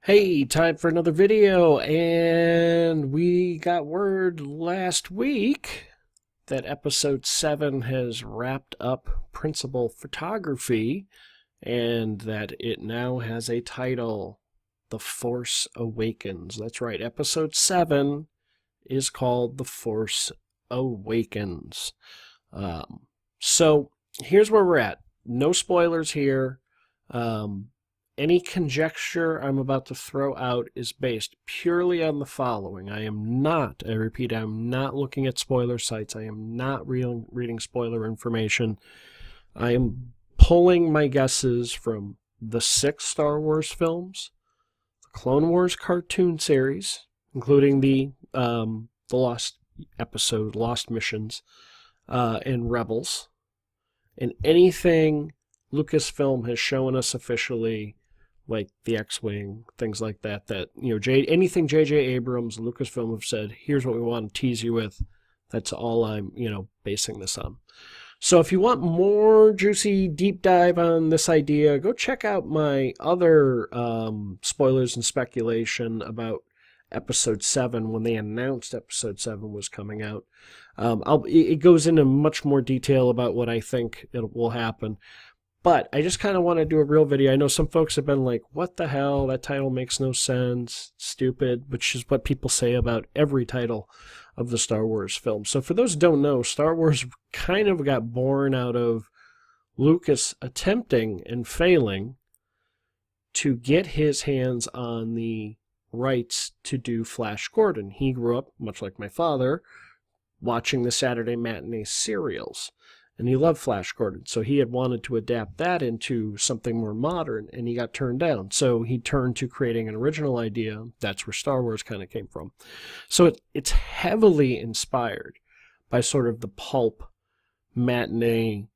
Hey, time for another video, and we got word last week that episode 7 has wrapped up principal photography and that it now has a title, The Force Awakens. That's right, episode 7 is called The Force Awakens. So here's where we're at. No spoilers here. Um, any conjecture I'm about to throw out is based purely on the following. I repeat, I'm not looking at spoiler sites. I am not reading spoiler information. I am pulling my guesses from the 6 Star Wars films, the Clone Wars cartoon series, including the Lost episode, Lost Missions, and Rebels, and anything Lucasfilm has shown us officially, like the X-Wing, things like that, anything J.J. Abrams and Lucasfilm have said, here's what we want to tease you with, that's all I'm, basing this on. So if you want more juicy deep dive on this idea, go check out my other spoilers and speculation about episode 7 when they announced episode 7 was coming out. It goes into much more detail about what I think it will happen. But I just kind of want to do a real video. I know some folks have been like, what the hell? That title makes no sense. Stupid, which is what people say about every title of the Star Wars film. So for those who don't know, Star Wars kind of got born out of Lucas attempting and failing to get his hands on the rights to do Flash Gordon. He grew up, much like my father, watching the Saturday matinee serials. And he loved Flash Gordon, so he had wanted to adapt that into something more modern, and he got turned down. So he turned to creating an original idea. That's where Star Wars kind of came from. So it's heavily inspired by sort of the pulp matinee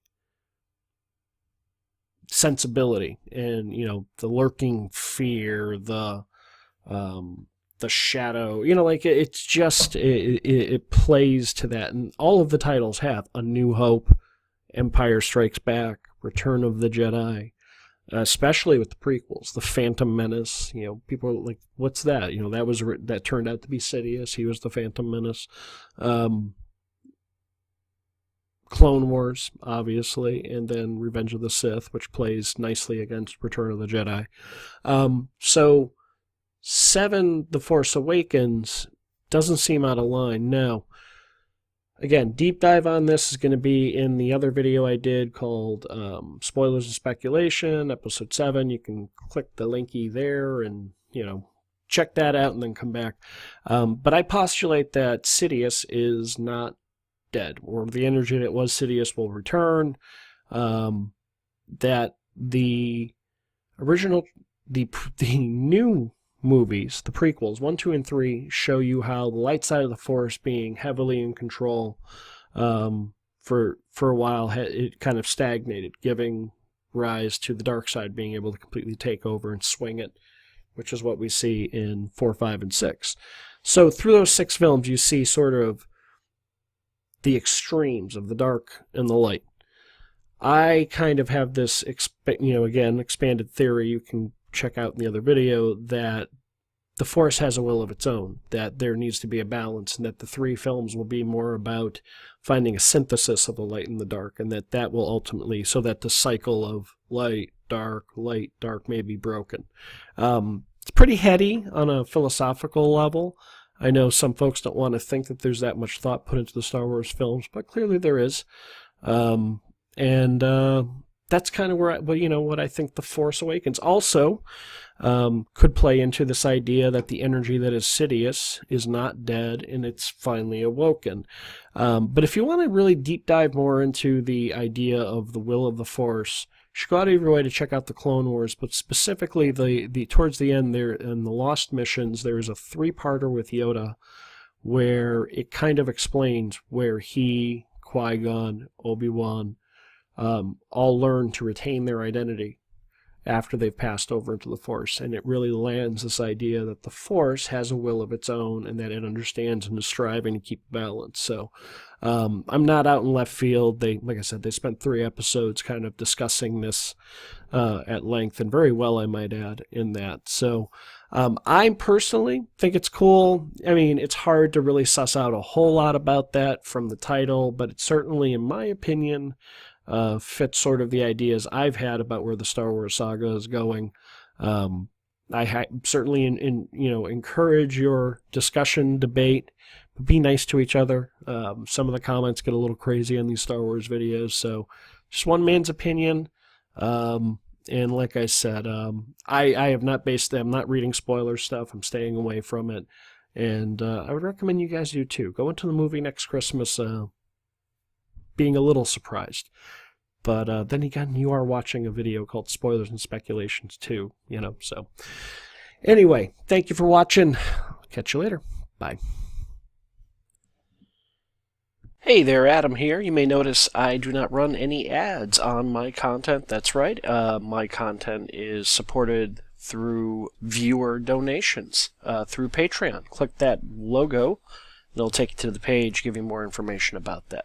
sensibility and, the lurking fear, the shadow, it's just, it plays to that. And all of the titles have A New Hope, Empire Strikes Back, Return of the Jedi, especially with the prequels, The Phantom Menace. People are like, what's that? That turned out to be Sidious. He was the Phantom Menace. Clone Wars, obviously, and then Revenge of the Sith, which plays nicely against Return of the Jedi. So 7, The Force Awakens, doesn't seem out of line. Now, again, deep dive on this is going to be in the other video I did called Spoilers and Speculation, episode 7. You can click the linky there and, check that out and then come back. But I postulate that Sidious is not dead, or the energy that was Sidious will return, that the original, the new movies, the prequels, 1, 2, and 3, show you how the light side of the Force being heavily in control for a while, it kind of stagnated, giving rise to the dark side being able to completely take over and swing it, which is what we see in 4, 5, and 6. So through those 6 films, you see sort of the extremes of the dark and the light. I kind of have this, again, expanded theory you can check out in the other video, that the Force has a will of its own, that there needs to be a balance, and that the 3 films will be more about finding a synthesis of the light and the dark, and that will ultimately, so that the cycle of light, dark, may be broken. It's pretty heady on a philosophical level. I know some folks don't want to think that there's that much thought put into the Star Wars films, but clearly there is. That's kind of where what I think The Force Awakens also could play into, this idea that the energy that is Sidious is not dead and it's finally awoken. But if you want to really deep dive more into the idea of the will of the Force, you should go out of your way to check out the Clone Wars, but specifically the towards the end there in the Lost Missions, there is a 3-parter with Yoda where it kind of explains where he, Qui-Gon, Obi-Wan, all learn to retain their identity after they've passed over into the Force. And it really lands this idea that the Force has a will of its own and that it understands and is striving to keep balance. So I'm not out in left field. Like I said, they spent 3 episodes kind of discussing this at length, and very well, I might add, in that. So I personally think it's cool. I mean, it's hard to really suss out a whole lot about that from the title, but it certainly, in my opinion, fits sort of the ideas I've had about where the Star Wars saga is going. I certainly encourage your discussion, debate. Be nice to each other. Some of the comments get a little crazy on these Star Wars videos, so just one man's opinion. And like I said, I have not based them. I'm not reading spoiler stuff. I'm staying away from it. And I would recommend you guys do too. Go into the movie next Christmas being a little surprised. But then again, you are watching a video called Spoilers and Speculations too, so. Anyway, thank you for watching. Catch you later. Bye. Hey there, Adam here. You may notice I do not run any ads on my content. That's right. My content is supported through viewer donations through Patreon. Click that logo, and it'll take you to the page, give you more information about that.